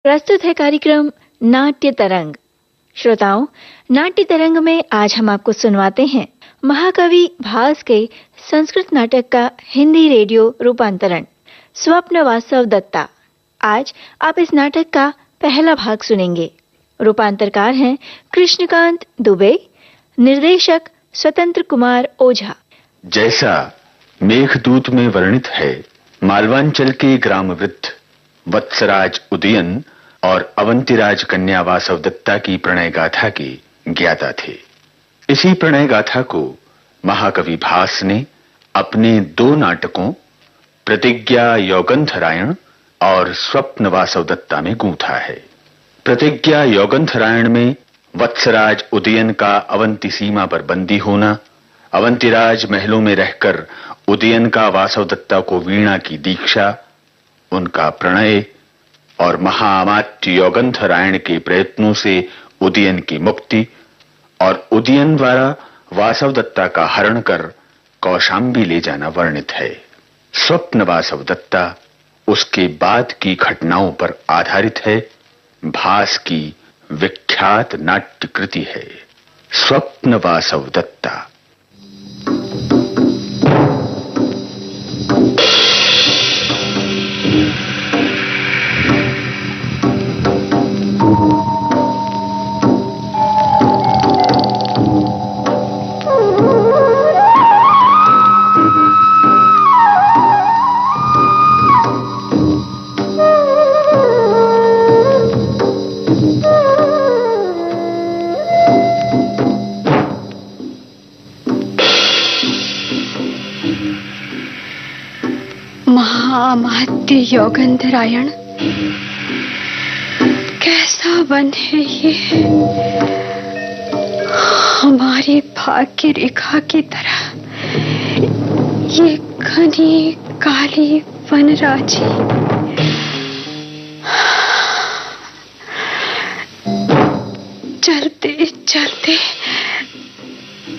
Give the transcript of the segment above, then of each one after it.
प्रस्तुत है कार्यक्रम नाट्य तरंग। श्रोताओं, नाट्य तरंग में आज हम आपको सुनवाते हैं महाकवि भास के संस्कृत नाटक का हिंदी रेडियो रूपांतरण स्वप्न वासव दत्ता। आज आप इस नाटक का पहला भाग सुनेंगे। रूपांतरकार हैं कृष्णकांत दुबे, निर्देशक स्वतंत्र कुमार ओझा। जैसा मेघदूत में वर्णित है, मालवांचल के ग्राम वृद्ध वत्सराज उदयन और अवंतिराज कन्या वासव दत्ता की प्रणय गाथा के ज्ञाता थे। इसी प्रणय गाथा को महाकवि भास ने अपने 2 नाटकों प्रतिज्ञा यौगंधरायण और स्वप्न वासव दत्ता में गूंथा है। प्रतिज्ञा यौगंधरायण में वत्सराज उदयन का अवंती सीमा पर बंदी होना, अवंतिराज महलों में रहकर उदयन का वासव दत्ता को वीणा की दीक्षा, उनका प्रणय और महाअमात्य यौगंधरायण के प्रयत्नों से उदयन की मुक्ति और उदयन द्वारा वासव दत्ता का हरण कर कौशाम्बी ले जाना वर्णित है। स्वप्न वासव दत्ता उसके बाद की घटनाओं पर आधारित है। भास की विख्यात नाट्य कृति है स्वप्न वासव दत्ता। महाअमात्य यौगंधरायण, कैसा वन है ये, हमारी भाग्य रेखा की तरह। ये घनी काली वनराजी, चलते चलते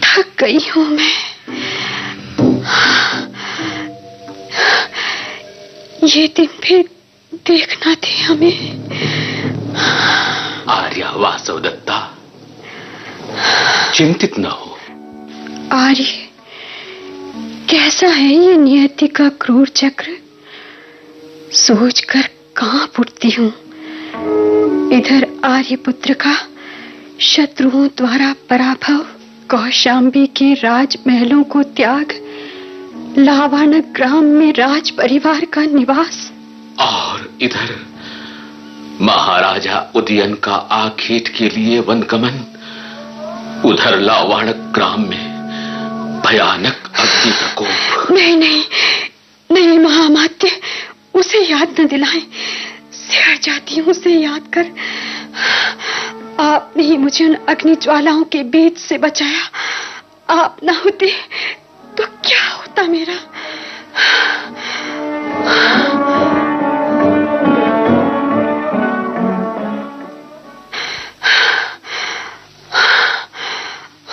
थक गई हूं मैं। ये दिन भी देखना थे हमें। आर्या वासव दत्ता, चिंतित न हो। आर्य, कैसा है ये नियति का क्रूर चक्र, सोचकर कांप उठती हूँ। इधर आर्यपुत्र का शत्रुओं द्वारा पराभव, कौशाम्बी के राजमहलों को त्याग, लावानक ग्राम में राज परिवार का निवास, और इधर महाराजा उदयन का आखेट के लिए वनगमन। उधर लावानक ग्राम में भयानक अग्नि प्रकोप। नहीं नहीं नहीं महामात्य, उसे याद न दिलाएं। सिहर जाती हूँ उसे याद कर। आपने ही मुझे उन अग्नि ज्वालाओं के बीच से बचाया। आप न होते तो क्या होता मेरा।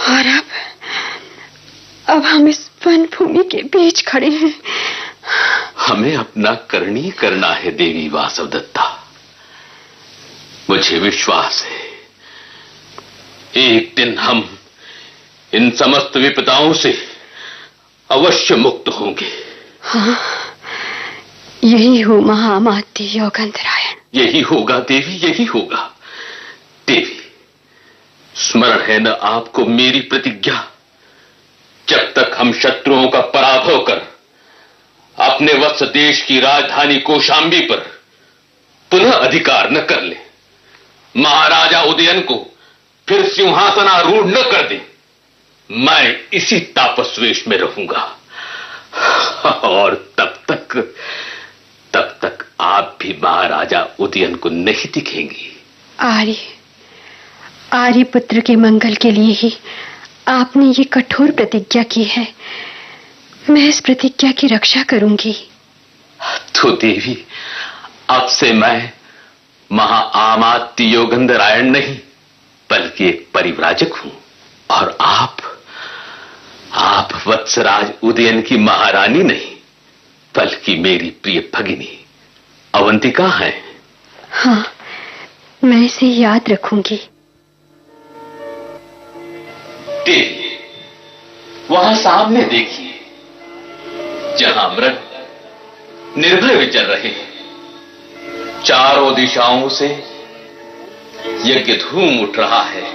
और अब हम इस वन भूमि के बीच खड़े हैं। हमें अपना करनी करना है देवी वासव दत्ता। मुझे विश्वास है एक दिन हम इन समस्त विपदाओं से अवश्य मुक्त होंगे। हाँ, यही हो महाअमात्य यौगंधरायण। यही होगा देवी, यही होगा। देवी, स्मरण है न आपको मेरी प्रतिज्ञा? जब तक हम शत्रुओं का पराभव कर अपने वत्स देश की राजधानी कौशाम्बी पर पुनः अधिकार न कर ले, महाराजा उदयन को फिर सिंहासनारूढ़ न कर दे, मैं इसी तापस्वेश में रहूंगा। और तब तक आप भी महाराजा उदयन को नहीं दिखेंगी। आर्य पुत्र के मंगल के लिए ही आपने ये कठोर प्रतिज्ञा की है। मैं इस प्रतिज्ञा की रक्षा करूंगी। तो देवी, अब से मैं महाअमात्य यौगंधरायण नहीं बल्कि एक परिव्राजक हूं, और आप वत्सराज उदयन की महारानी नहीं बल्कि मेरी प्रिय भगिनी अवंतिका है। हाँ, मैं इसे याद रखूंगी। देवी, वहां सामने देखिए, जहां मृग निर्भय विचर रहे हैं। चारों दिशाओं से यज्ञ धूम उठ रहा है।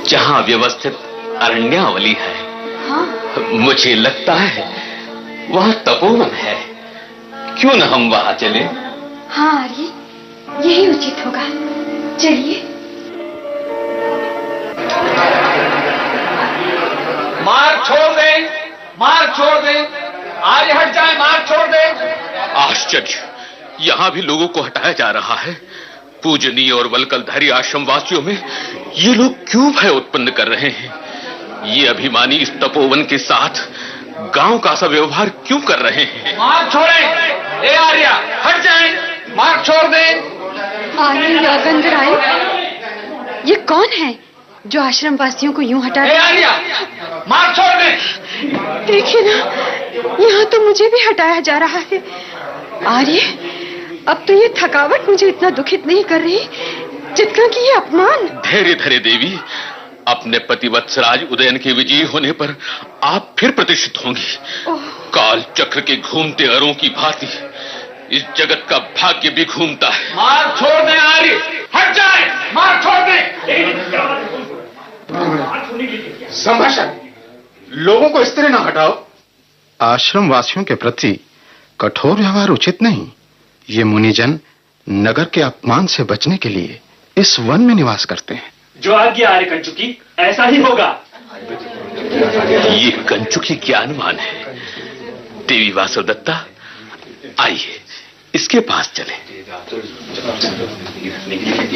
जहां व्यवस्थित अरण्यावली है, मुझे लगता है वहां तपोवन है। क्यों न हम वहां चलें? हाँ आर्य, यही उचित होगा। चलिए। मार्ग छोड़ दें, मार्ग छोड़ दें, आगे हट जाएं, मार्ग छोड़ दें। आश्चर्य, यहां भी लोगों को हटाया जा रहा है। पूजनीय और वलकलधारी आश्रम वासियों में ये लोग क्यों भय उत्पन्न कर रहे हैं? ये अभिमानी इस तपोवन के साथ गांव का सा व्यवहार क्यों कर रहे हैं? मार्ग छोड़ें। ए आर्या, हट जाएं, मार्ग छोड़ दें। आर्य यागंधराय, ये कौन है जो आश्रम वासियों को यूं हटा ए आर्या, मार्ग छोड़ दें। देखिए ना, यहाँ तो मुझे भी हटाया जा रहा है। आर्य, अब तो ये थकावट मुझे इतना दुखित नहीं कर रही जितना कि ये अपमान। धैर्य धरे देवी, अपने पति वत्सराज उदयन के विजयी होने पर आप फिर प्रतिष्ठित होंगी। काल चक्र के घूमते अरों की भांति इस जगत का भाग्य भी घूमता है। मार्ग छोड़ दें आर्य, हट जाएं, मार्ग छोड़ दें। संभाषण, लोगों को इस तरह ना हटाओ। आश्रम वासियों के प्रति कठोर व्यवहार उचित नहीं। ये मुनिजन नगर के अपमान से बचने के लिए इस वन में निवास करते हैं। जो आज्ञा आर्य कंचुकी, ऐसा ही होगा। ये कंचुकी ज्ञानवान है। देवी वासवदत्ता, आइए इसके पास चले।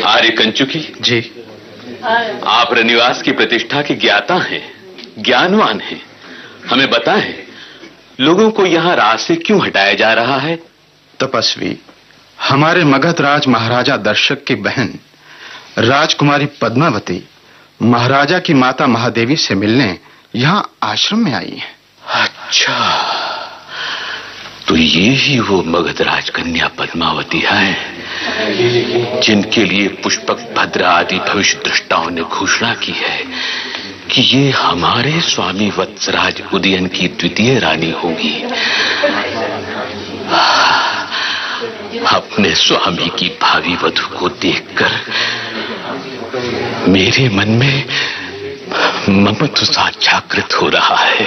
आर्य कंचुकी जी, आप रनिवास की प्रतिष्ठा के ज्ञाता हैं, ज्ञानवान हैं। हमें बताएं, लोगों को यहाँ राज से क्यों हटाया जा रहा है? तपस्वी, हमारे मगध राज महाराजा दर्शक की बहन राजकुमारी पद्मावती महाराजा की माता महादेवी से मिलने यहाँ आश्रम में आई है। अच्छा, तो ये ही वो मगध राज कन्या पद्मावती है जिनके लिए पुष्पक भद्र आदि भविष्य दृष्टाओं ने घोषणा की है कि ये हमारे स्वामी वत्सराज उदयन की द्वितीय रानी होगी। अपने स्वामी की भावी वधू को देखकर मेरे मन में ममत्व सा जागृत हो रहा है।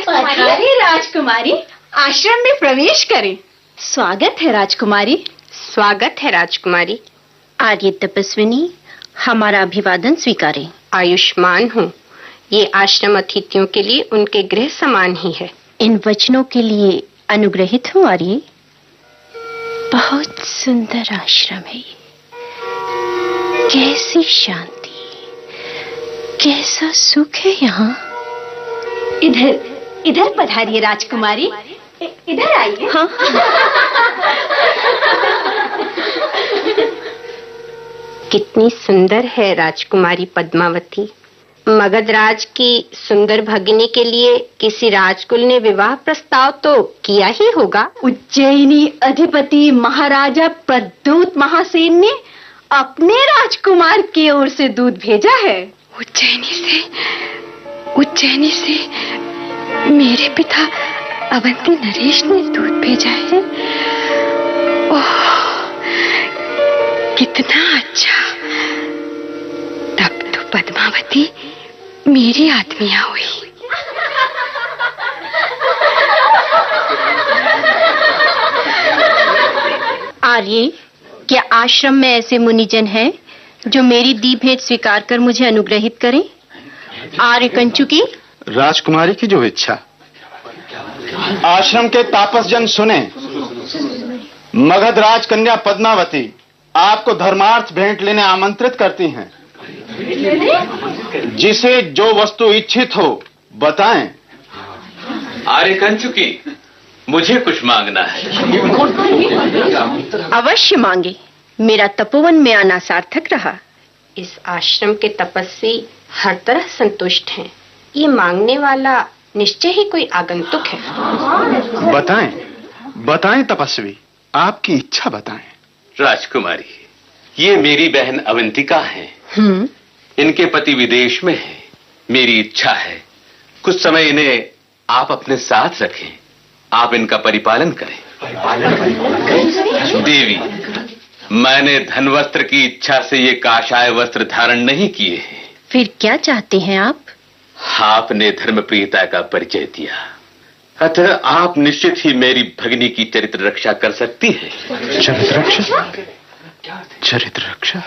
पधारी राजकुमारी, आश्रम में प्रवेश करें। स्वागत है राजकुमारी। स्वागत है राजकुमारी। आर्य तपस्विनी, हमारा अभिवादन स्वीकारें। आयुष्मान हूँ। ये आश्रम अतिथियों के लिए उनके गृह समान ही है। इन वचनों के लिए अनुग्रहित हूँ आर्य। बहुत सुंदर आश्रम है ये। कैसी शांति, कैसा सुख है यहाँ। इधर पधारिए राजकुमारी, इधर आइए। हाँ। कितनी सुंदर है राजकुमारी पद्मावती। मगधराज की सुंदर भगिनी के लिए किसी राजकुल ने विवाह प्रस्ताव तो किया ही होगा। उज्जैनी अधिपति महाराजा प्रद्योत महासेन ने अपने राजकुमार की ओर से दूध भेजा है। उज्जैनी से मेरे पिता अवंती नरेश ने दूध भेजा है। ओह, कितना अच्छा। तब तो पद्मावती मेरी आत्मिया हुई। आर्य, क्या आश्रम में ऐसे मुनिजन हैं जो मेरी दी भेंट स्वीकार कर मुझे अनुग्रहित करें? आर्य कंचुकी, राजकुमारी की जो इच्छा। आश्रम के तापसजन सुने। मगध राज कन्या पद्मावती आपको धर्मार्थ भेंट लेने आमंत्रित करती हैं। जिसे जो वस्तु इच्छित हो बताएं। आर्य कंचुकी, मुझे कुछ मांगना है। अवश्य मांगे। मेरा तपोवन में आना सार्थक रहा। इस आश्रम के तपस्वी हर तरह संतुष्ट हैं। ये मांगने वाला निश्चय ही कोई आगंतुक है। बताएं, बताएं तपस्वी, आपकी इच्छा बताएं। राजकुमारी, ये मेरी बहन अवंतिका है। इनके पति विदेश में है। मेरी इच्छा है कुछ समय इन्हें आप अपने साथ रखें, आप इनका परिपालन करें। देवी, मैंने धन वस्त्र की इच्छा से ये काषाय वस्त्र धारण नहीं किए हैं। फिर क्या चाहते हैं आप? आपने धर्मप्रियता का परिचय दिया, अतः आप निश्चित ही मेरी भगिनी की चरित्र रक्षा कर सकती है। चरित्र रक्षा? चरित्र रक्षा?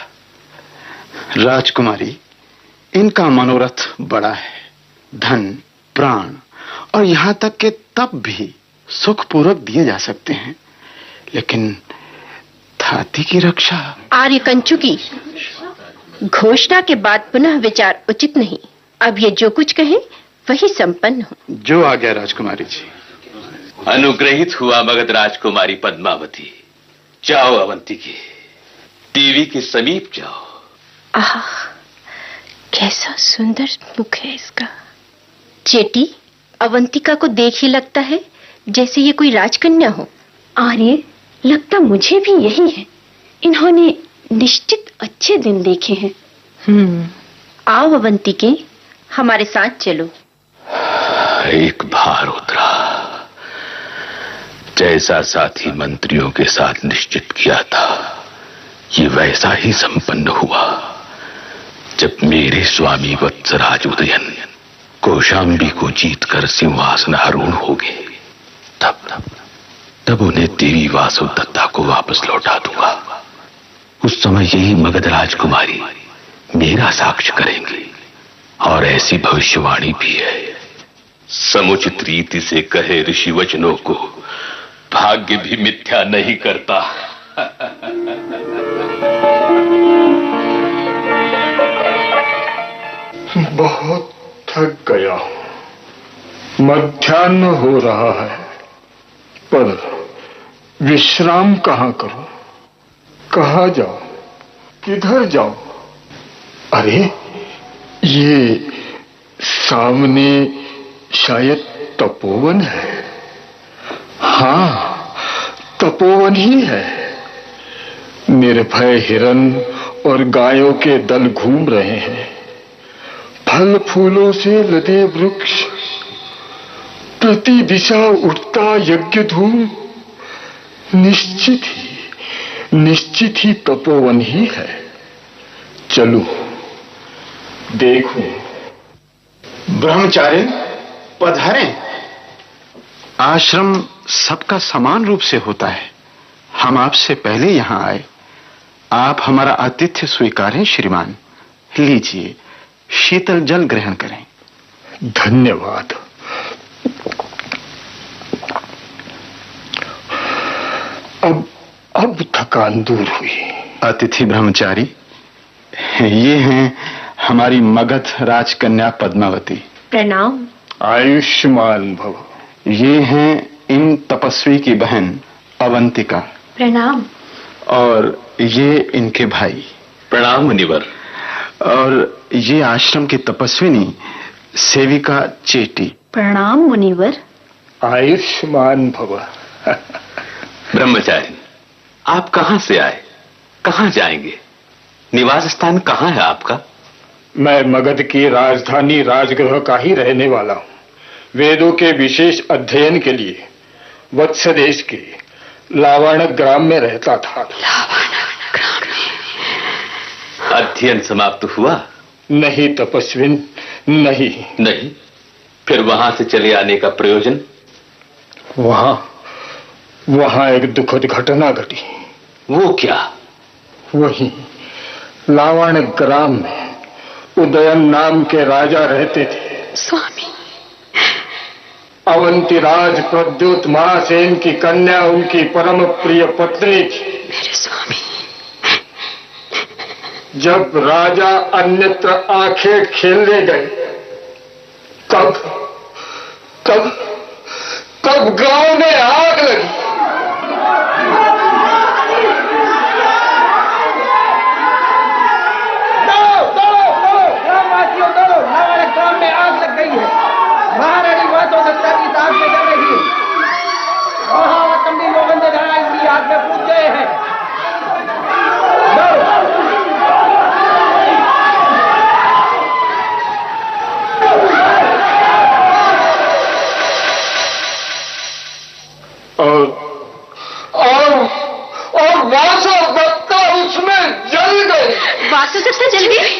राजकुमारी, इनका मनोरथ बड़ा है। धन, प्राण और यहां तक के तप भी सुखपूर्वक दिए जा सकते हैं, लेकिन धाती की रक्षा? आर्यकंचु की घोषणा के बाद पुनः विचार उचित नहीं। अब ये जो कुछ कहें वही संपन्न हो। जो आ गया राजकुमारी जी। अनुग्रहित हुआ मगध राजकुमारी पद्मावती। जाओ अवंतिके, देवी के समीप जाओ। आह, कैसा सुंदर मुख है इसका। चेटी, अवंतिका को देख ही लगता है जैसे ये कोई राजकन्या हो। आर्य, लगता मुझे भी यही है। इन्होंने निश्चित अच्छे दिन देखे हैं। आओ अवंतिके, हमारे साथ चलो। एक भार उतरा। जैसा साथी मंत्रियों के साथ निश्चित किया था, ये वैसा ही संपन्न हुआ। जब मेरे स्वामी वत्सराज उदयन कौशाम्बी को जीतकर सिंहासनारूढ़ हो गए, तब उन्हें देवी वासुदत्ता को वापस लौटा दूंगा। उस समय यही मगध राजकुमारी मेरा साक्ष्य करेंगे, और ऐसी भविष्यवाणी भी है। समुचित रीति से कहे ऋषि वचनों को भाग्य भी मिथ्या नहीं करता। बहुत थक गया हूं। मध्याह्न हो रहा है, पर विश्राम कहां करूं? कहां जाऊं? किधर जाऊं? अरे, ये सामने शायद तपोवन है। हाँ, तपोवन ही है। निर्भय हिरन और गायों के दल घूम रहे हैं। फल फूलों से लदे वृक्ष, प्रति दिशा उठता यज्ञ धूम। निश्चित ही तपोवन ही है। चलूं, देखूं। ब्रह्मचारी पधारें। आश्रम सबका समान रूप से होता है। हम आपसे पहले यहां आए। आप हमारा आतिथ्य स्वीकारें श्रीमान। लीजिए, शीतल जल ग्रहण करें। धन्यवाद। अब थकान दूर हुई। अतिथि ब्रह्मचारी, ये हैं हमारी मगध राजकन्या पद्मावती। प्रणाम। आयुष्मान भव। ये हैं इन तपस्वी की बहन अवंतिका। प्रणाम। और ये इनके भाई। प्रणाम मुनिवर। और ये आश्रम की तपस्विनी सेविका चेटी। प्रणाम मुनिवर। आयुष्मान भव। ब्रह्मचारी, आप कहां से आए, कहां जाएंगे? निवास स्थान कहां है आपका? मैं मगध की राजधानी राजगृह का ही रहने वाला हूं। वेदों के विशेष अध्ययन के लिए वत्स देश के लावाणक ग्राम में रहता था। अध्ययन समाप्त हुआ? नहीं तपस्विन, नहीं। फिर वहां से चले आने का प्रयोजन? वहां एक दुखद घटना घटी। वो क्या? वही लावाणक ग्राम में उदयन नाम के राजा रहते थे। स्वामी। अवंतिराज प्रद्युत महासेन की कन्या उनकी परम प्रिय पत्नी थी। मेरे स्वामी। जब राजा अन्यत्र आखेट खेलने गए, तब गांव में आग लगी। ग्राम में आग लग गई है। महारानी वासुदेवता की आग में जल रही है। आग में कूद गए हैं। और वासुदेवता उसमें जल गई। वासुदेवता जल गई?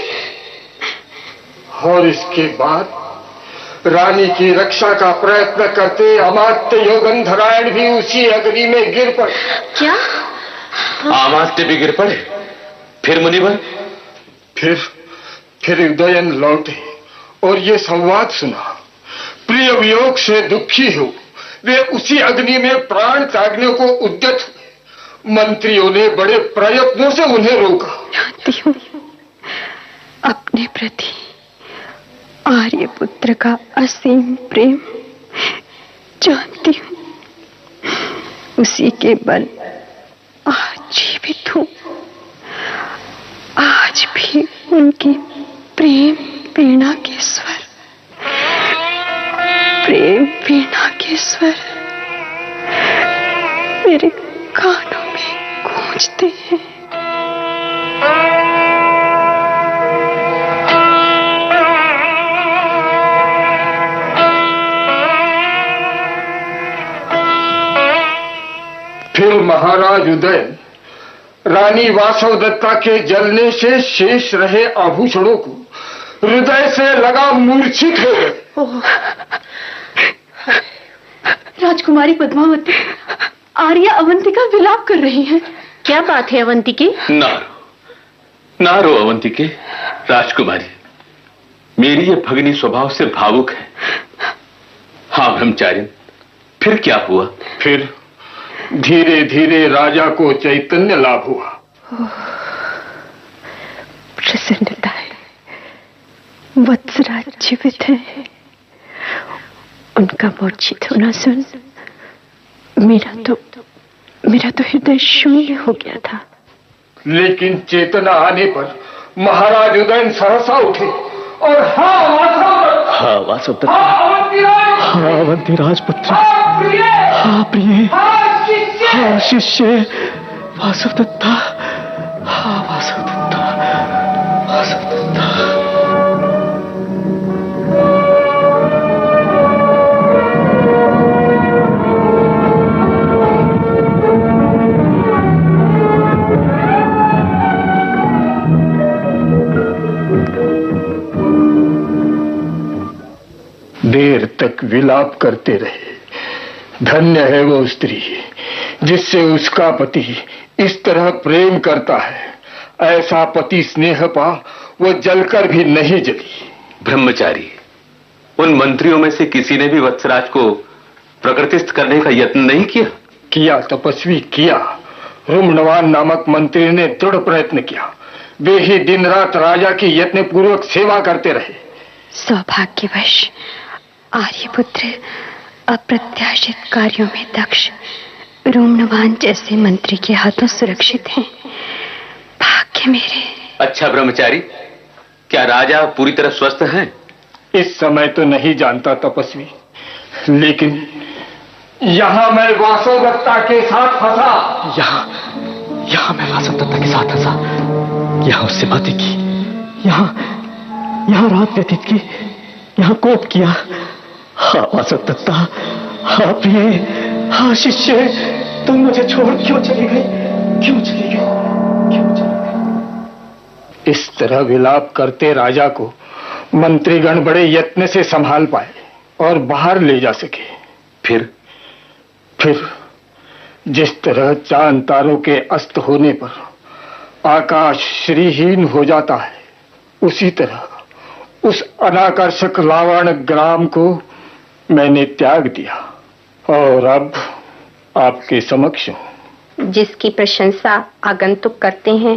और इसके बाद रानी की रक्षा का प्रयत्न करते अमात्य योगंधरायण भी उसी अग्नि में गिर पड़े। क्या? अमात्य भी गिर पड़े? फिर मुनिवर? फिर उदयन लौटे और ये संवाद सुना। प्रिय वियोग से दुखी हो वे उसी अग्नि में प्राण त्यागने को उद्यत हुए। मंत्रियों ने बड़े प्रयत्नों से उन्हें रोका। जानती हूँ अपने प्रति आर्यपुत्र का असीम प्रेम, जानती हूँ उसी के बल आज जीवित हूँ। आज भी उनकी प्रेम वीणा के स्वर, प्रेम वीणा के स्वर मेरे कानों में गूंजते हैं। फिर महाराज उदयन रानी वासवदत्ता के जलने से शेष रहे आभूषणों को हृदय से लगा मूर्छित हो गए। राजकुमारी पद्मावती, आर्या अवंतिका विलाप कर रही हैं। क्या बात है अवंतिके? नारो अवंतिके। राजकुमारी, मेरी ये भगिनी स्वभाव से भावुक है। हाँ ब्रह्मचारिण, फिर क्या हुआ? फिर धीरे धीरे राजा को चैतन्य लाभ हुआ। प्रसन्नता है, वत्सराज जीवित है। उनका मूर्छित होना सुन मेरा तो हृदय शून्य हो गया था। लेकिन चेतना आने पर महाराज उदयन सहसा उठे और हाँ वासवदत्ता, हाँ अवंती राजपुत्र, हाँ प्रिय, हाँ शिष्य वासवदत्ता, हाँ वासवदत्ता, वासवदत्ता। देर तक विलाप करते रहे। धन्य है वो स्त्री जिससे उसका पति इस तरह प्रेम करता है। ऐसा पति स्नेह पा वो जलकर भी नहीं जली। ब्रह्मचारी, उन मंत्रियों में से किसी ने भी वत्सराज को प्रकृतिस्थ करने का यत्न नहीं किया? किया तपस्वी, किया। रुम्णवान नामक मंत्री ने दृढ़ प्रयत्न किया। वे ही दिन रात राजा की यत्न पूर्वक सेवा करते रहे। सौभाग्यवश आर्यपुत्र अप्रत्याशित कार्यों में दक्ष रुम्णवान जैसे मंत्री के हाथों सुरक्षित हैं। भाग्य मेरे। अच्छा ब्रह्मचारी, क्या राजा पूरी तरह स्वस्थ हैं? इस समय तो नहीं जानता तपस्वी, लेकिन यहाँ मैं वासवदत्ता के साथ फंसा। यहाँ मैं वासवदत्ता के साथ फंसा, यहाँ उससे बातें की, यहाँ रात व्यतीत की, यहाँ कोप किया। हाँ वासवदत्ता, हाँ प्रिय, हाँ शिष्य, तुम मुझे छोड़ क्यों चली गई? क्यों चली गई? इस तरह विलाप करते राजा को मंत्रीगण बड़े यत्न से संभाल पाए और बाहर ले जा सके। फिर जिस तरह चांद तारों के अस्त होने पर आकाश श्रीहीन हो जाता है, उसी तरह उस अनाकर्षक लावण ग्राम को मैंने त्याग दिया और अब आपके समक्ष हूं। जिसकी प्रशंसा आगंतुक करते हैं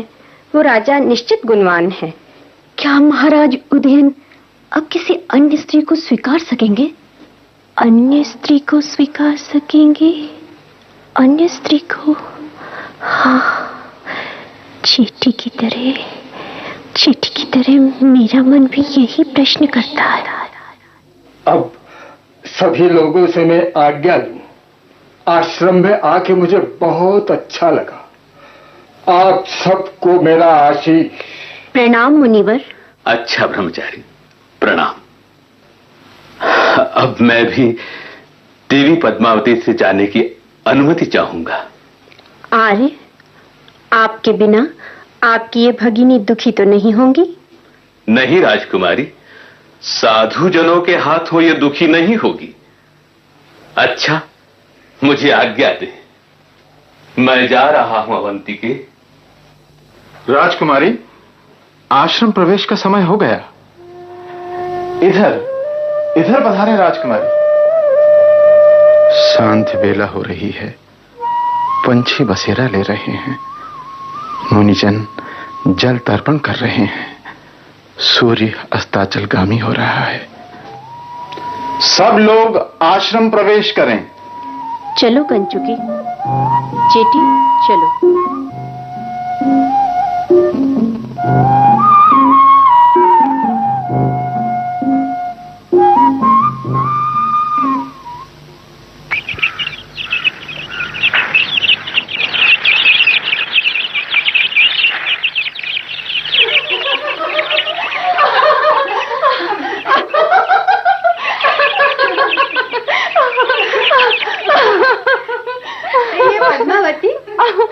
वो राजा निश्चित गुणवान है। क्या महाराज उदयन अब किसी अन्य स्त्री को स्वीकार सकेंगे? अन्य स्त्री को स्वीकार सकेंगे? अन्य स्त्री को? हाँ, चीटी की तरह मेरा मन भी यही प्रश्न करता है। अब सभी लोगों से मैं आज्ञा लूं। आश्रम में आके मुझे बहुत अच्छा लगा। आप सबको मेरा आशीष। प्रणाम मुनिवर। अच्छा ब्रह्मचारी, प्रणाम। अब मैं भी देवी पद्मावती से जाने की अनुमति चाहूंगा। आर्य, आपके बिना आपकी ये भगिनी दुखी तो नहीं होंगी? नहीं राजकुमारी, साधु जनों के हाथों ये दुखी नहीं होगी। अच्छा, मुझे आज्ञा दे, मैं जा रहा हूं अवंतिके। राजकुमारी, आश्रम प्रवेश का समय हो गया। इधर इधर पधारे राजकुमारी। शांत बेला हो रही है, पंछी बसेरा ले रहे हैं, मुनिजन जल तर्पण कर रहे हैं, सूर्य अस्ताचलगामी हो रहा है। सब लोग आश्रम प्रवेश करें। चलो कंचुकी, चेटी चलो। पद्मावती,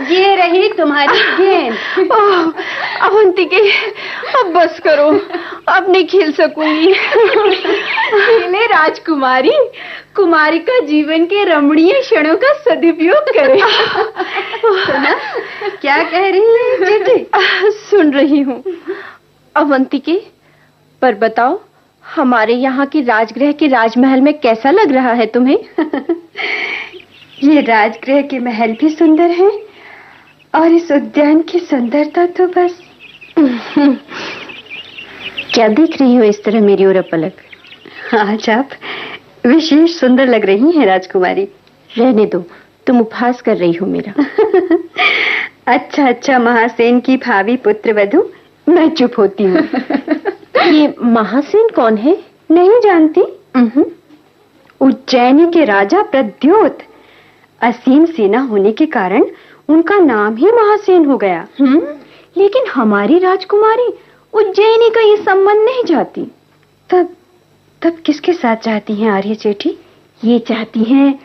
ये रही तुम्हारी गेंद। अवंतिके, अब बस करो, अब नहीं खेल सकूंगी। खेले राजकुमारी, कुमारी का जीवन के रमणीय क्षणों का सदुपयोग करे। सुना क्या कह रही है बेटी? सुन रही हूँ अवंतिके, पर बताओ हमारे यहाँ की राजगृह के राजमहल में कैसा लग रहा है तुम्हें? ये राजगृह के महल भी सुंदर हैं और इस उद्यान की सुंदरता तो बस। क्या देख रही हो इस तरह मेरी ओर पलक? आज आप विशेष सुंदर लग रही हैं राजकुमारी। रहने दो, तुम उपहास कर रही हो मेरा। अच्छा अच्छा, महासेन की भावी पुत्र वधू, मैं चुप होती हूँ। ये महासेन कौन है? नहीं जानती? उज्जैनी के राजा प्रद्योत। असीम सेना होने के कारण उनका नाम ही महासेन हो गया। लेकिन हमारी राजकुमारी उज्जैनी का ये संबंध नहीं चाहती। तब किसके साथ चाहती हैं आर्य चेटी? ये चाहती हैं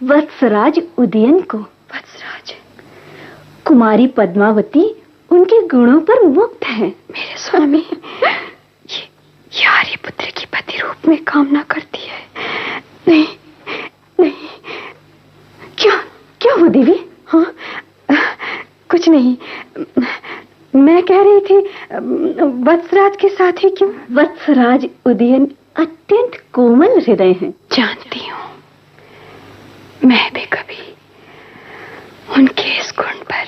वत्सराज उदयन को। वत्सराज? कुमारी पद्मावती उनके गुणों पर मुक्त है। मेरे स्वामी, ये आर्य पुत्र की पति रूप में कामना करती है। नहीं नहीं। क्या हो देवी? हाँ, कुछ नहीं। मैं कह रही थी वत्सराज के साथ ही क्यों? वत्सराज उदयन अत्यंत कोमल हृदय हैं। जानती हूँ, मैं भी कभी उनके इस गुण पर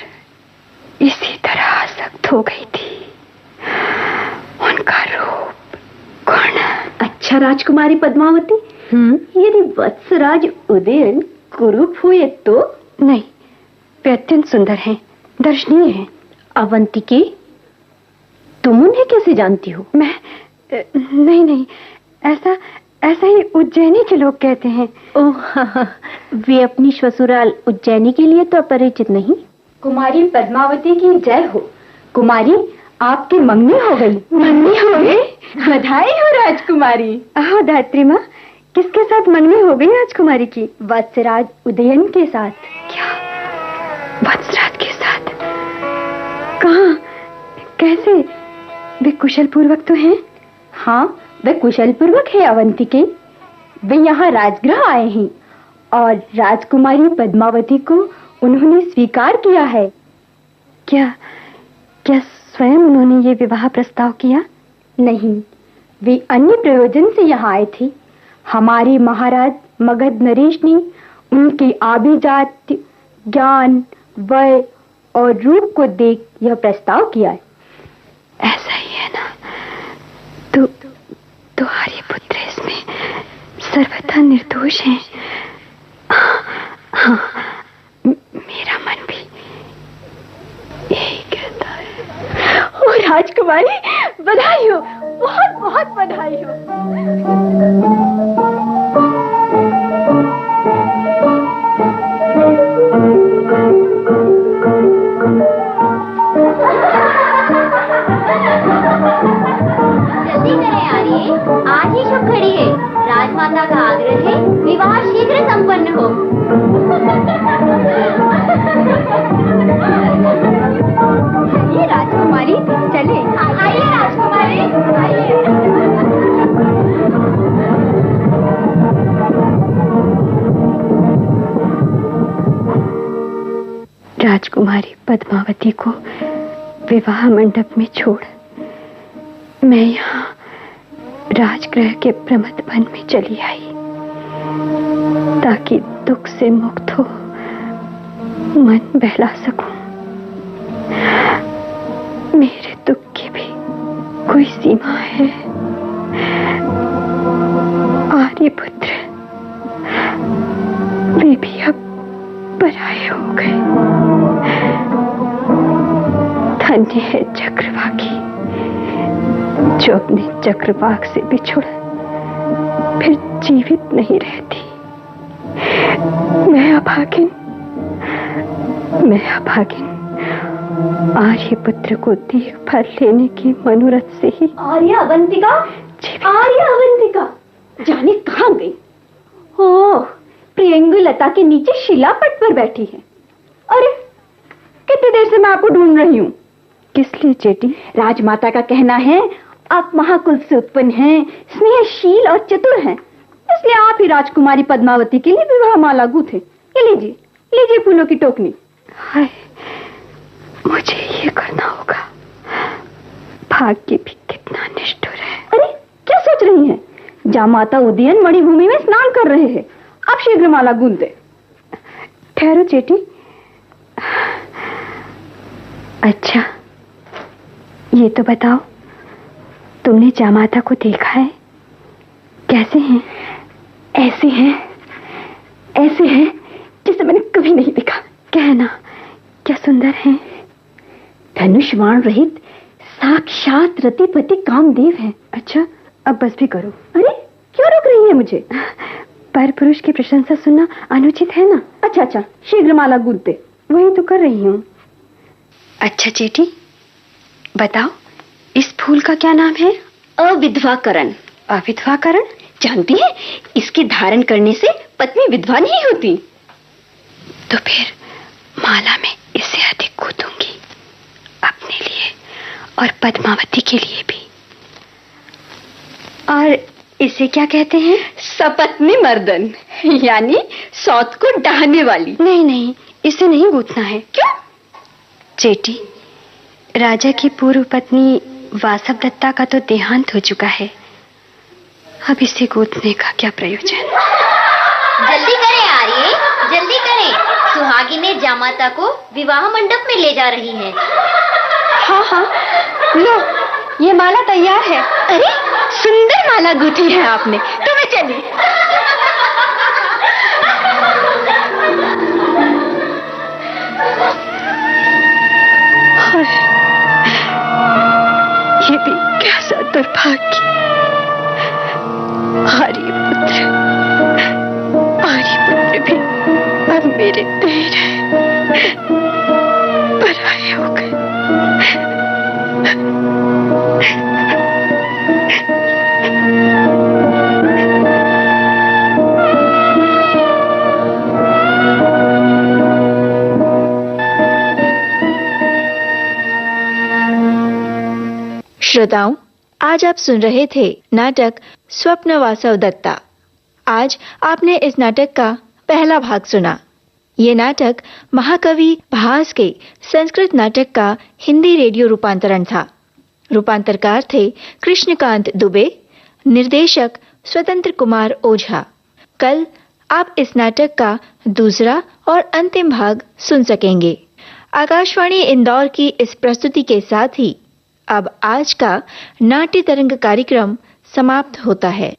इसी तरह आसक्त हो गई थी। उनका रूप, गुण। अच्छा राजकुमारी पद्मावती, यदि वत्सराज उदयन कुरूप हुए तो? नहीं, वे अत्यंत सुंदर हैं, दर्शनीय हैं। अवंतिके, तुम उन्हें कैसे जानती हो? मैं नहीं, ऐसा ही उज्जैनी के लोग कहते हैं। ओह, वे अपनी ससुराल उज्जैनी के लिए तो अपरिचित नहीं। कुमारी पद्मावती की जय हो। कुमारी, आपकी मंगनी हो गई। मंगनी हो गई? बधाई हो राजकुमारी। आओ धात्री माँ, किसके साथ मंगनी हो गई राजकुमारी की? वत्सराज उदयन के साथ। क्या? वत्सराज के साथ? कहाँ? कैसे? वे कुशल पूर्वक तो हैं? हाँ, वे कुशल पूर्वक है अवंतिके। वे यहाँ राजगृह आए हैं और राजकुमारी पद्मावती को उन्होंने स्वीकार किया है। क्या स्वयं उन्होंने ये विवाह प्रस्ताव किया? नहीं, वे अन्य प्रयोजन से यहाँ आए थे। हमारे महाराज मगध नरेश ने उनकी आभिजात्य, ज्ञान, वय और रूप को देख यह प्रस्ताव किया है। ऐसा ही है ना? तो आर्यपुत्र इसमें सर्वथा निर्दोष है। हाँ, मेरा मन भी यही कहता है। ओ राजकुमारी, बधाई हो, बहुत बहुत बधाई हो। राजकुमारी पद्मावती को विवाह मंडप में छोड़ मैं यहाँ राजगृह के प्रमथ वन में चली आई, ताकि दुख से मुक्त हो मन बहला सकूं। मेरे दुख की भी कोई सीमा है। आर्यपुत्र वे भी अब पराये हो गए। धन्य है चक्रवाकी जो अपने चक्रवाक से बिछुड़ फिर जीवित नहीं रहती। मैं अभागिन आर्यपुत्र को देखभाल लेने के मनोरथ से ही आर्य अवंतिका जाने कहां गई? ओह, प्रियंगुलता के नीचे शिलापट पर बैठी है। अरे कितनी देर से मैं आपको ढूंढ रही हूँ। किस लिए चेटी? राजमाता का कहना है आप महाकुल से उत्पन्न हैं, स्नेहशील और चतुर हैं, इसलिए आप ही राजकुमारी पद्मावती के लिए विवाह माला गूंथे। ये लीजिए फूलों की टोकनी। हाय, मुझे ये करना होगा। भाग्य भी कितना निष्ठुर है। अरे क्या सोच रही हैं? जामाता उदयन मणिभूमि में स्नान कर रहे हैं, आप शीघ्र माला गूंथ दे। ठहरो चेटी। अच्छा, ये तो बताओ, तुमने जामाता को देखा है? कैसे हैं? ऐसे हैं जिसे मैंने कभी नहीं देखा। कहना, क्या सुंदर हैं। धनुष्वाण रहित साक्षात रतिपति कामदेव हैं। अच्छा, अब बस भी करो। अरे क्यों रोक रही है मुझे? पर पुरुष की प्रशंसा सुनना अनुचित है ना। अच्छा, शीघ्र माला गूंथ दे। वही तो कर रही हूँ। अच्छा चेटी, बताओ इस फूल का क्या नाम है? अविधवाकरण। अविधवाकरण? जानती है, इसके धारण करने से पत्नी विधवा नहीं होती। तो फिर माला में इससे अधिक गूंथूंगी, अपने लिए और पद्मावती के लिए भी। और इसे क्या कहते हैं? सपत्नी मर्दन, यानी सौत को डाहने वाली। नहीं, इसे नहीं गूंथना है। क्यों? चेटी, राजा की पूर्व पत्नी वासव दत्ता का तो देहांत हो चुका है, अब इसे गूंथने का क्या प्रयोजन? जल्दी करें आर्य, जल्दी करें। सुहागिनें जामाता को विवाह मंडप में ले जा रही हैं। हाँ, लो ये माला तैयार है। अरे सुंदर माला गूंथी है आपने, तो मैं चली। ये भी कैसा दुर्भाग्य। आर्यपुत्र भी अब मेरे पैर पराये हो गए। श्रोताओं, आज आप सुन रहे थे नाटक स्वप्न वासव दत्ता। आज आपने इस नाटक का पहला भाग सुना। ये नाटक महाकवि भास के संस्कृत नाटक का हिंदी रेडियो रूपांतरण था। रूपांतरकार थे कृष्णकांत दुबे, निर्देशक स्वतंत्र कुमार ओझा। कल आप इस नाटक का दूसरा और अंतिम भाग सुन सकेंगे। आकाशवाणी इंदौर की इस प्रस्तुति के साथ ही अब आज का नाट्य तरंग कार्यक्रम समाप्त होता है।